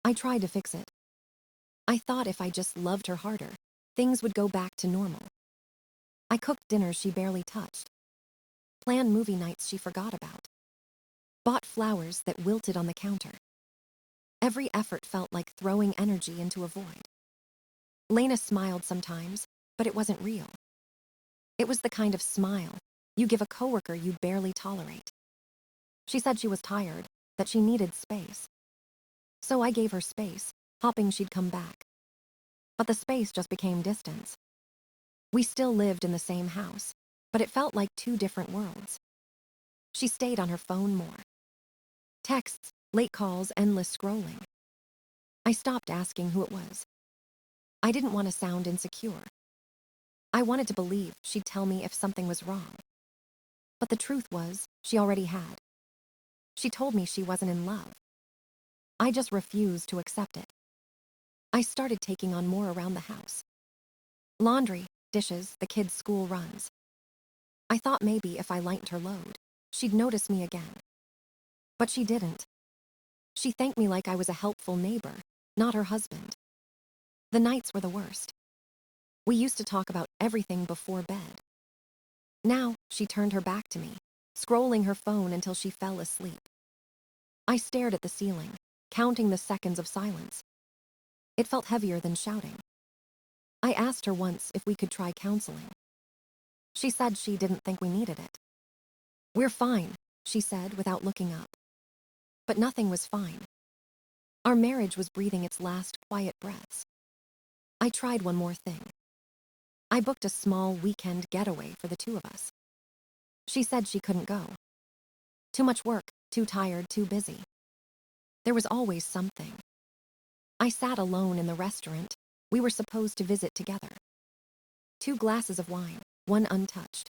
I tried to fix it. I thought if I just loved her harder, things would go back to normal. I cooked dinners she barely touched, planned movie nights she forgot about, bought flowers that wilted on the counter. Every effort felt like throwing energy into a void. Lena smiled sometimes, but it wasn't real. It was the kind of smile you give a coworker you barely tolerate. She said she was tired, that she needed space. So I gave her space, hoping she'd come back. But the space just became distance. We still lived in the same house, but it felt like two different worlds. She stayed on her phone more. Texts, late calls, endless scrolling. I stopped asking who it was. I didn't want to sound insecure. I wanted to believe she'd tell me if something was wrong. But the truth was, she already had. She told me she wasn't in love. I just refused to accept it. I started taking on more around the house. Laundry, dishes, the kids' school runs. I thought maybe if I lightened her load, she'd notice me again. But she didn't. She thanked me like I was a helpful neighbor, not her husband. The nights were the worst. We used to talk about everything before bed. Now, she turned her back to me, scrolling her phone until she fell asleep. I stared at the ceiling, counting the seconds of silence. It felt heavier than shouting. I asked her once if we could try counseling. She said she didn't think we needed it. "We're fine," she said without looking up. But nothing was fine. Our marriage was breathing its last quiet breaths. I tried one more thing. I booked a small weekend getaway for the two of us. She said she couldn't go. Too much work, too tired, too busy. There was always something. I sat alone in the restaurant we were supposed to visit together. 2 glasses of wine, one untouched.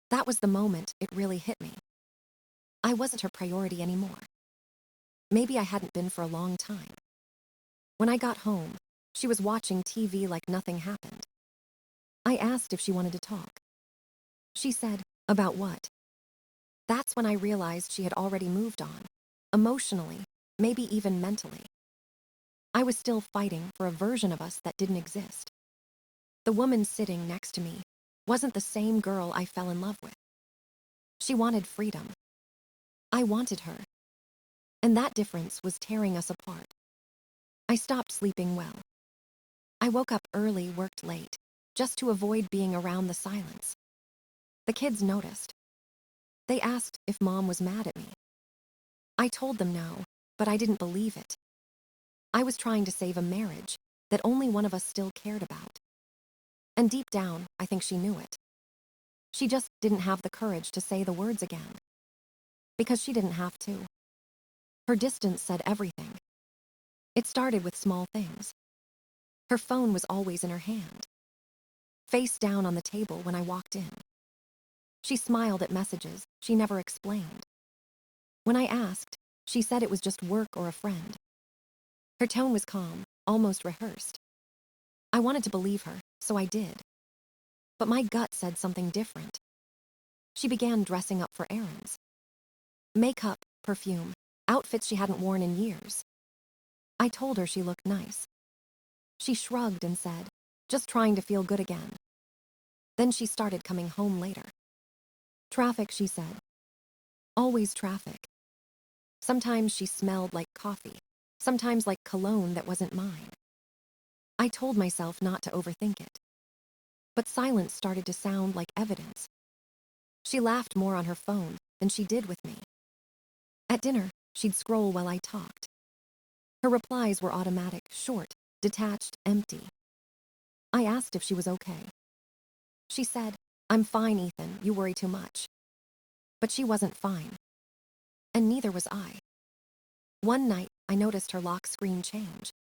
That was the moment it really hit me. I wasn't her priority anymore. Maybe I hadn't been for a long time. When I got home, she was watching TV like nothing happened. I asked if she wanted to talk. She said, "About what?" That's when I realized she had already moved on, emotionally, maybe even mentally. I was still fighting for a version of us that didn't exist. The woman sitting next to me wasn't the same girl I fell in love with. She wanted freedom. I wanted her. And that difference was tearing us apart. I stopped sleeping well. I woke up early, worked late, just to avoid being around the silence. The kids noticed. They asked if Mom was mad at me. I told them no, but I didn't believe it. I was trying to save a marriage that only one of us still cared about. And deep down, I think she knew it. She just didn't have the courage to say the words again. Because she didn't have to. Her distance said everything. It started with small things. Her phone was always in her hand, face down on the table when I walked in. She smiled at messages she never explained. When I asked, she said it was just work or a friend. Her tone was calm, almost rehearsed. I wanted to believe her, so I did. But my gut said something different. She began dressing up for errands. Makeup, perfume, outfits she hadn't worn in years. I told her she looked nice. She shrugged and said, "Just trying to feel good again." Then she started coming home later. Traffic, she said. Always traffic. Sometimes she smelled like coffee, sometimes like cologne that wasn't mine. I told myself not to overthink it. But silence started to sound like evidence. She laughed more on her phone than she did with me. At dinner, she'd scroll while I talked. Her replies were automatic, short, detached, empty. I asked if she was okay. She said, "I'm fine, Ethan, you worry too much." But she wasn't fine. And neither was I. One night, I noticed her lock screen change.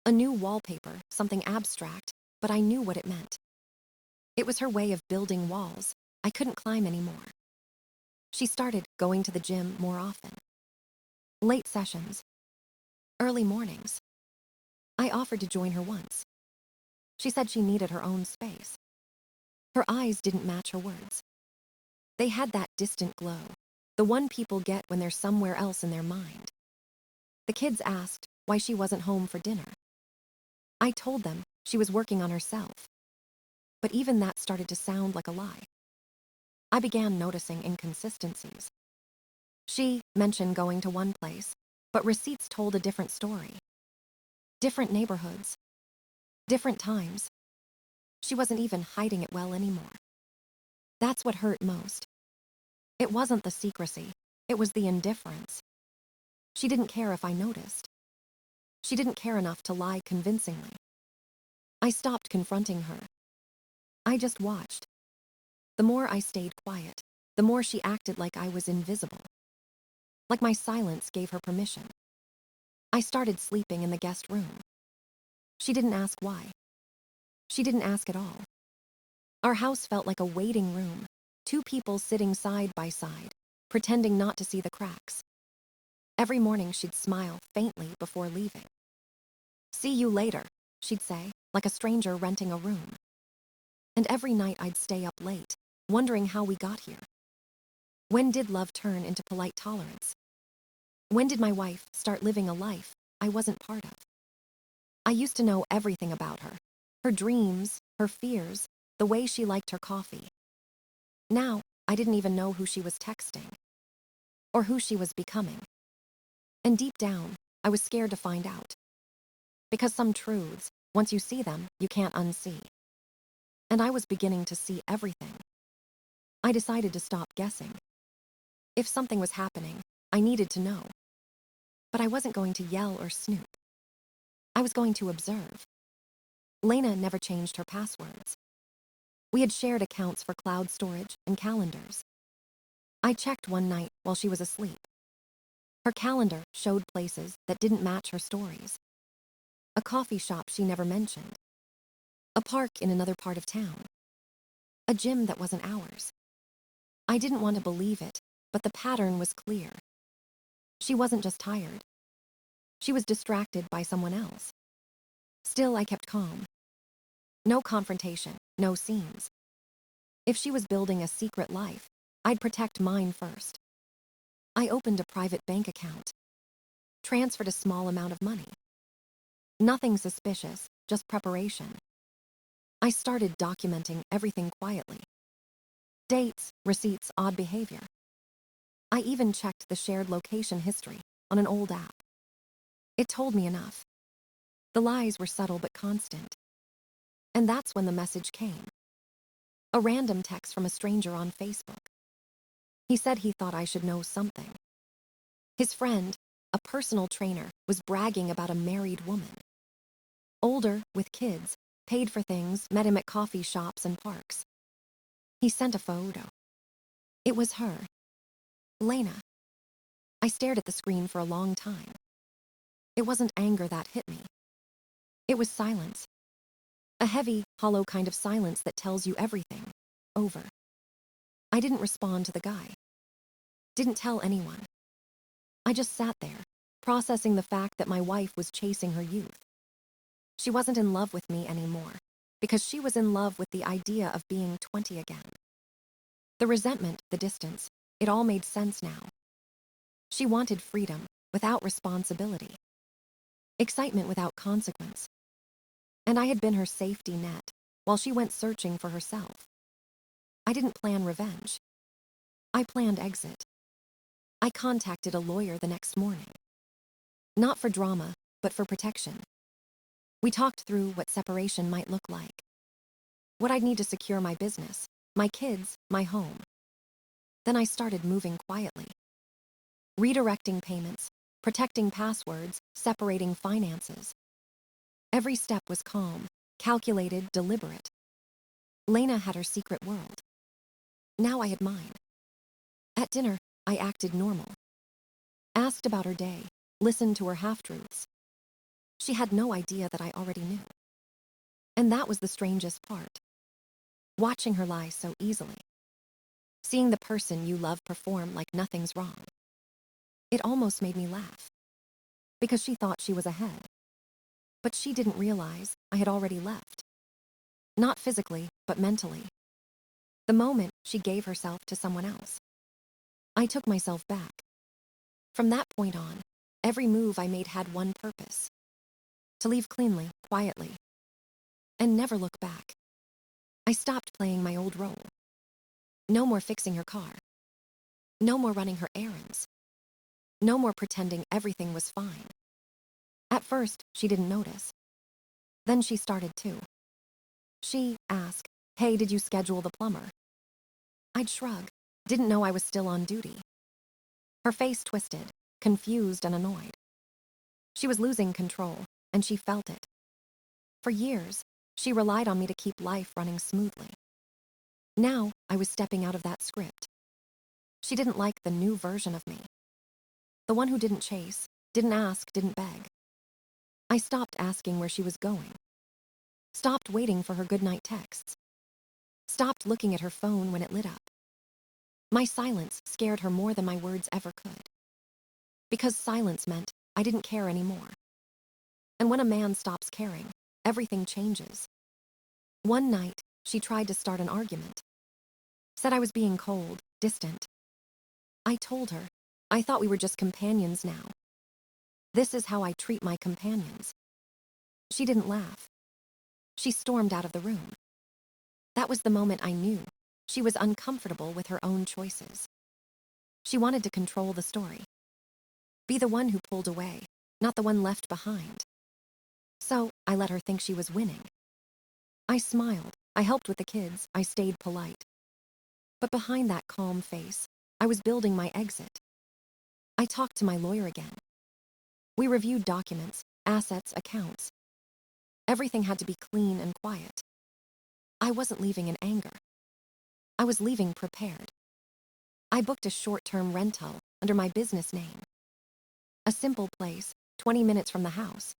A new wallpaper, something abstract, but I knew what it meant. It was her way of building walls I couldn't climb anymore. She started going to the gym more often. Late sessions. Early mornings. I offered to join her once. She said she needed her own space. Her eyes didn't match her words. They had that distant glow, the one people get when they're somewhere else in their mind. The kids asked, why she wasn't home for dinner. I told them she was working on herself. But even that started to sound like a lie. I began noticing inconsistencies. She mentioned going to one place, but receipts told a different story. Different neighborhoods. Different times. She wasn't even hiding it well anymore. That's what hurt most. It wasn't the secrecy, it was the indifference. She didn't care if I noticed. She didn't care enough to lie convincingly. I stopped confronting her. I just watched. The more I stayed quiet, the more she acted like I was invisible. Like my silence gave her permission. I started sleeping in the guest room. She didn't ask why. She didn't ask at all. Our house felt like a waiting room, two people sitting side by side, pretending not to see the cracks. Every morning she'd smile faintly before leaving. "See you later," she'd say, like a stranger renting a room. And every night I'd stay up late, wondering how we got here. When did love turn into polite tolerance? When did my wife start living a life I wasn't part of? I used to know everything about her. Her dreams, her fears, the way she liked her coffee. Now, I didn't even know who she was texting. Or who she was becoming. And deep down, I was scared to find out. Because some truths, once you see them, you can't unsee. And I was beginning to see everything. I decided to stop guessing. If something was happening, I needed to know. But I wasn't going to yell or snoop. I was going to observe. Lena never changed her passwords. We had shared accounts for cloud storage and calendars. I checked one night while she was asleep. Her calendar showed places that didn't match her stories. A coffee shop she never mentioned. A park in another part of town. A gym that wasn't ours. I didn't want to believe it, but the pattern was clear. She wasn't just tired. She was distracted by someone else. Still, I kept calm. No confrontation, no scenes. If she was building a secret life, I'd protect mine first. I opened a private bank account. Transferred a small amount of money. Nothing suspicious, just preparation. I started documenting everything quietly. Dates, receipts, odd behavior. I even checked the shared location history on an old app. It told me enough. The lies were subtle but constant. And that's when the message came. A random text from a stranger on Facebook. He said he thought I should know something. His friend, a personal trainer, was bragging about a married woman. Older, with kids, paid for things, met him at coffee shops and parks. He sent a photo. It was her. Lena. I stared at the screen for a long time. It wasn't anger that hit me. It was silence. A heavy, hollow kind of silence that tells you everything. Over. I didn't respond to the guy. Didn't tell anyone. I just sat there, processing the fact that my wife was chasing her youth. She wasn't in love with me anymore, because she was in love with the idea of being 20 again. The resentment, the distance, it all made sense now. She wanted freedom, without responsibility. Excitement without consequence. And I had been her safety net, while she went searching for herself. I didn't plan revenge. I planned exit. I contacted a lawyer the next morning. Not for drama, but for protection. We talked through what separation might look like. What I'd need to secure my business, my kids, my home. Then I started moving quietly. Redirecting payments, protecting passwords, separating finances. Every step was calm, calculated, deliberate. Lena had her secret world. Now I had mine. At dinner, I acted normal. Asked about her day, listened to her half-truths. She had no idea that I already knew. And that was the strangest part. Watching her lie so easily. Seeing the person you love perform like nothing's wrong. It almost made me laugh. Because she thought she was ahead. But she didn't realize I had already left. Not physically, but mentally. The moment she gave herself to someone else. I took myself back. From that point on, Every move I made had one purpose: to leave cleanly, quietly, and never look back. I stopped playing my old role. No more fixing her car. No more running her errands. No more pretending everything was fine. At first, she didn't notice. Then she started to. She asked, "Hey, did you schedule the plumber?" I'd shrug, didn't know I was still on duty. Her face twisted, confused and annoyed. She was losing control, and she felt it. For years, she relied on me to keep life running smoothly. Now, I was stepping out of that script. She didn't like the new version of me. The one who didn't chase, didn't ask, didn't beg. I stopped asking where she was going. Stopped waiting for her goodnight texts. Stopped looking at her phone when it lit up. My silence scared her more than my words ever could. Because silence meant I didn't care anymore. And when a man stops caring, everything changes. One night, she tried to start an argument. Said I was being cold, distant. I told her, I thought we were just companions now. This is how I treat my companions. She didn't laugh. She stormed out of the room. That was the moment I knew she was uncomfortable with her own choices. She wanted to control the story. Be the one who pulled away, not the one left behind. So, I let her think she was winning. I smiled, I helped with the kids, I stayed polite. But behind that calm face, I was building my exit. I talked to my lawyer again. We reviewed documents, assets, accounts. Everything had to be clean and quiet. I wasn't leaving in anger. I was leaving prepared. I booked a short-term rental under my business name. A simple place, 20 minutes from the house.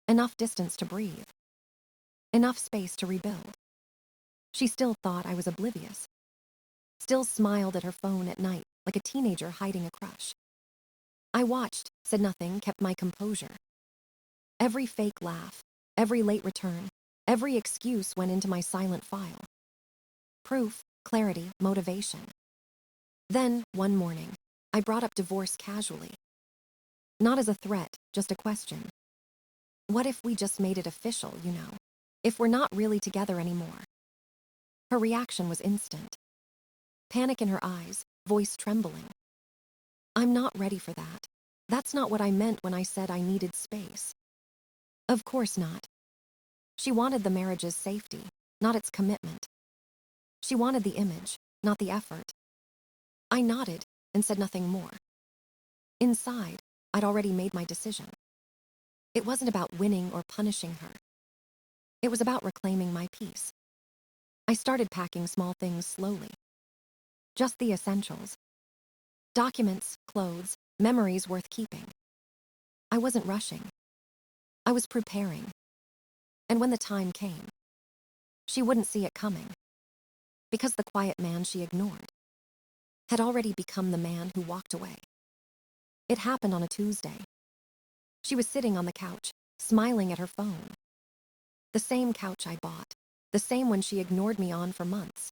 Enough distance to breathe. Enough space to rebuild. She still thought I was oblivious. Still smiled at her phone at night like a teenager hiding a crush. I watched, said nothing, kept my composure. Every fake laugh, every late return, every excuse went into my silent file. Proof, clarity, motivation. Then, one morning, I brought up divorce casually. Not as a threat, just a question. What if we just made it official, you know? If we're not really together anymore? Her reaction was instant. Panic in her eyes, voice trembling. I'm not ready for that. That's not what I meant when I said I needed space. Of course not. She wanted the marriage's safety, not its commitment. She wanted the image, not the effort. I nodded and said nothing more. Inside, I'd already made my decision. It wasn't about winning or punishing her. It was about reclaiming my peace. I started packing small things slowly. Just the essentials. Documents, clothes, memories worth keeping. I wasn't rushing. I was preparing. And when the time came, she wouldn't see it coming. Because the quiet man she ignored had already become the man who walked away. It happened on a Tuesday. She was sitting on the couch, smiling at her phone. The same couch I bought, the same one she ignored me on for months.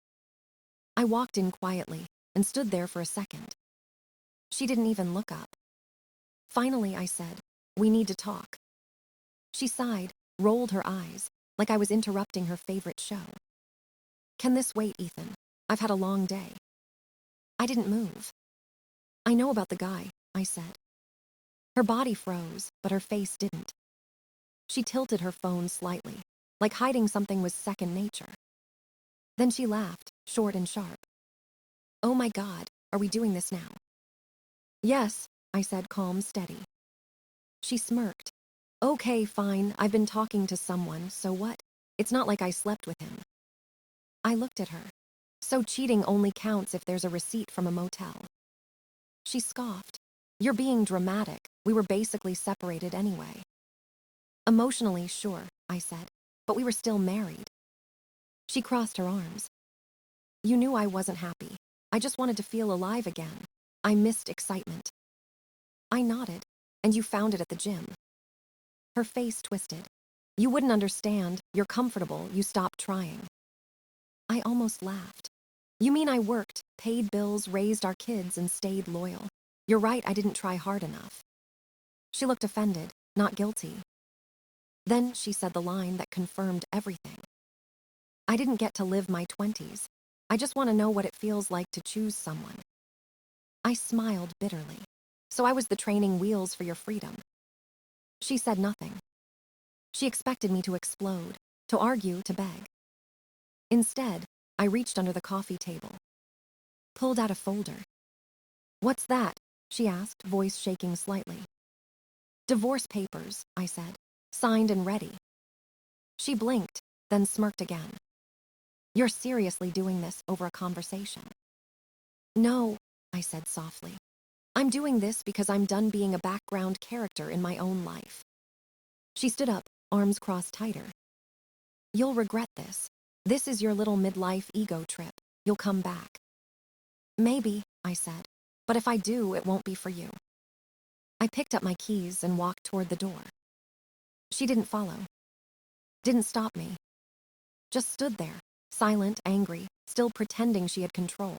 I walked in quietly and stood there for a second. She didn't even look up. Finally, I said, "We need to talk." She sighed, rolled her eyes, like I was interrupting her favorite show. "Can this wait, Ethan? I've had a long day." I didn't move. "I know about the guy," I said. Her body froze, but her face didn't. She tilted her phone slightly, like hiding something was second nature. Then she laughed, short and sharp. "Oh my God, are we doing this now?" "Yes," I said, calm, steady. She smirked. "Okay, fine, I've been talking to someone, so what? It's not like I slept with him." I looked at her. "So cheating only counts if there's a receipt from a motel." She scoffed. "You're being dramatic. We were basically separated anyway." "Emotionally, sure," I said, "but we were still married." She crossed her arms. "You knew I wasn't happy. I just wanted to feel alive again. I missed excitement." I nodded. "And you found it at the gym." Her face twisted. "You wouldn't understand. You're comfortable. You stopped trying." I almost laughed. "You mean I worked, paid bills, raised our kids, and stayed loyal? You're right, I didn't try hard enough." She looked offended, not guilty. Then she said the line that confirmed everything. I didn't get to live my 20s. I just want to know what it feels like to choose someone. I smiled bitterly. So I was the training wheels for your freedom. She said nothing. She expected me to explode, to argue, to beg. Instead, I reached under the coffee table, pulled out a folder. What's that? She asked, voice shaking slightly. Divorce papers, I said, signed and ready. She blinked, then smirked again. You're seriously doing this over a conversation? No, I said softly. I'm doing this because I'm done being a background character in my own life. She stood up, arms crossed tighter. You'll regret this. This is your little midlife ego trip. You'll come back. Maybe, I said, but if I do, it won't be for you. I picked up my keys and walked toward the door. She didn't follow. Didn't stop me. Just stood there, silent, angry, still pretending she had control.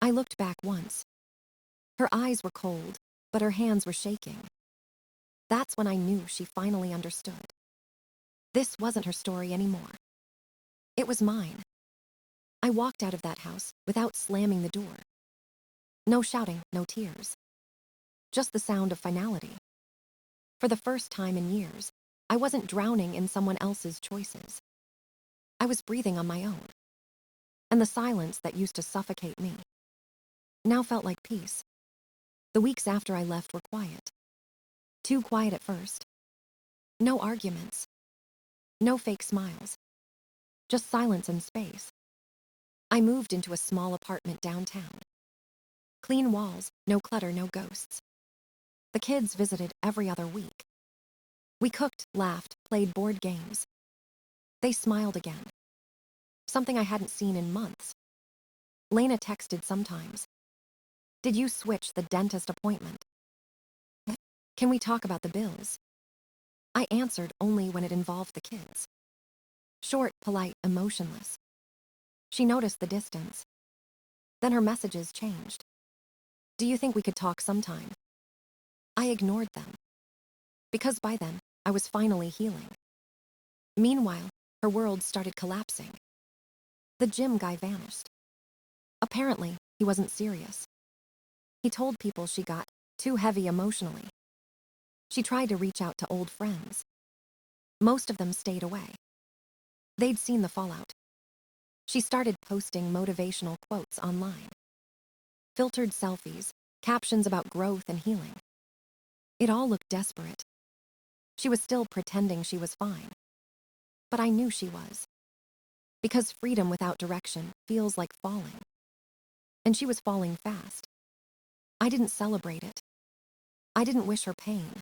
I looked back once. Her eyes were cold, but her hands were shaking. That's when I knew she finally understood. This wasn't her story anymore. It was mine. I walked out of that house without slamming the door. No shouting, no tears. Just the sound of finality. For the first time in years, I wasn't drowning in someone else's choices. I was breathing on my own. And the silence that used to suffocate me now felt like peace. The weeks after I left were quiet. Too quiet at first. No arguments. No fake smiles. Just silence and space. I moved into a small apartment downtown. Clean walls, no clutter, no ghosts. The kids visited every other week. We cooked, laughed, played board games. They smiled again. Something I hadn't seen in months. Lena texted sometimes. Did you switch the dentist appointment? Can we talk about the bills? I answered only when it involved the kids. Short, polite, emotionless. She noticed the distance. Then her messages changed. Do you think we could talk sometime? I ignored them. Because by then, I was finally healing. Meanwhile, her world started collapsing. The gym guy vanished. Apparently, he wasn't serious. He told people she got too heavy emotionally. She tried to reach out to old friends. Most of them stayed away. They'd seen the fallout. She started posting motivational quotes online. Filtered selfies, captions about growth and healing. It all looked desperate. She was still pretending she was fine. But I knew she was. Because freedom without direction feels like falling. And she was falling fast. I didn't celebrate it. I didn't wish her pain.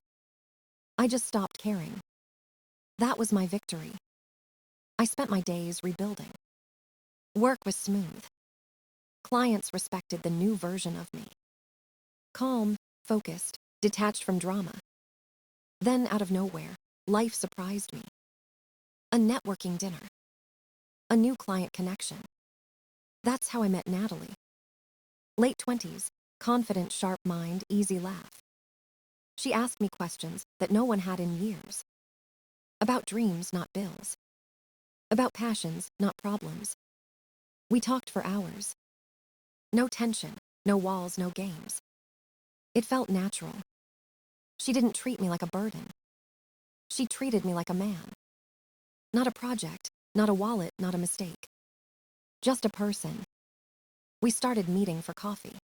I just stopped caring. That was my victory. I spent my days rebuilding. Work was smooth. Clients respected the new version of me. Calm, focused, detached from drama. Then, out of nowhere, life surprised me. A networking dinner. A new client connection. That's how I met Natalie. Late 20s, confident, sharp mind, easy laugh. She asked me questions that no one had in years. About dreams, not bills. About passions, not problems. We talked for hours. No tension, no walls, no games. It felt natural. She didn't treat me like a burden. She treated me like a man. Not a project, not a wallet, not a mistake. Just a person. We started meeting for coffee.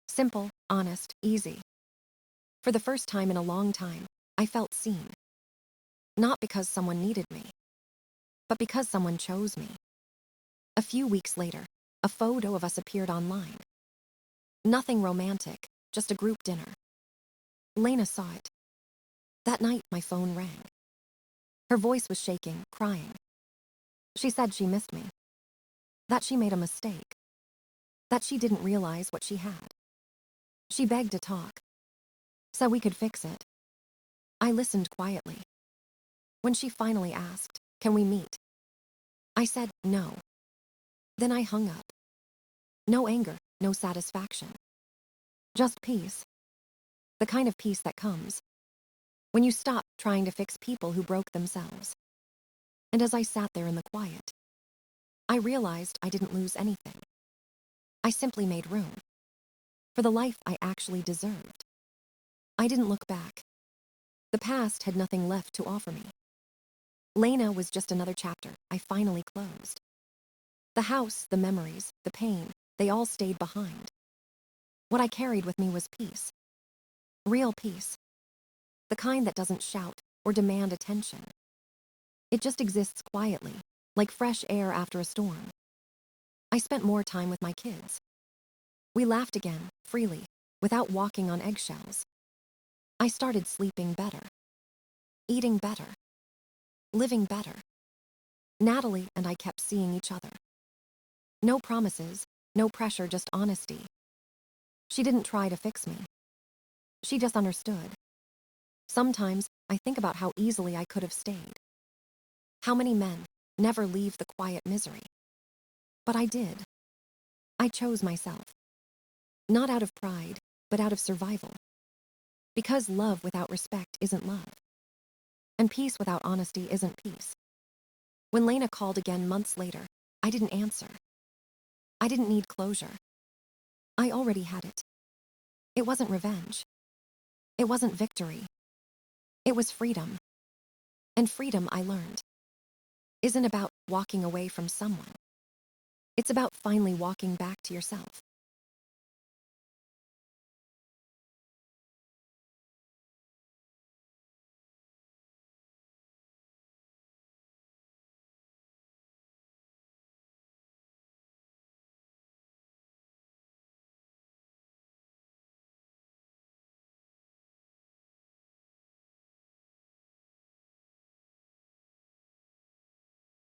Simple, honest, easy. For the first time in a long time, I felt seen. Not because someone needed me, but because someone chose me. A few weeks later, a photo of us appeared online. Nothing romantic, just a group dinner. Lena saw it. That night, my phone rang. Her voice was shaking, crying. She said she missed me. That she made a mistake. That she didn't realize what she had. She begged to talk. Said we could fix it. I listened quietly. When she finally asked, "Can we meet?" I said no. Then I hung up. No anger, no satisfaction. Just peace. The kind of peace that comes when you stop trying to fix people who broke themselves. And as I sat there in the quiet, I realized I didn't lose anything. I simply made room for the life I actually deserved. I didn't look back. The past had nothing left to offer me. Lena was just another chapter I finally closed. The house, the memories, the pain, they all stayed behind. What I carried with me was peace. Real peace. The kind that doesn't shout or demand attention. It just exists quietly, like fresh air after a storm. I spent more time with my kids. We laughed again, freely, without walking on eggshells. I started sleeping better, eating better, living better. Natalie and I kept seeing each other. No promises, no pressure, just honesty. She didn't try to fix me. She just understood. Sometimes I think about how easily I could have stayed. How many men never leave the quiet misery? But I did. I chose myself. Not out of pride, but out of survival. Because love without respect isn't love. And peace without honesty isn't peace. When Lena called again months later, I didn't answer. I didn't need closure. I already had it. It wasn't revenge. It wasn't victory. It was freedom. And freedom, I learned, isn't about walking away from someone. It's about finally walking back to yourself.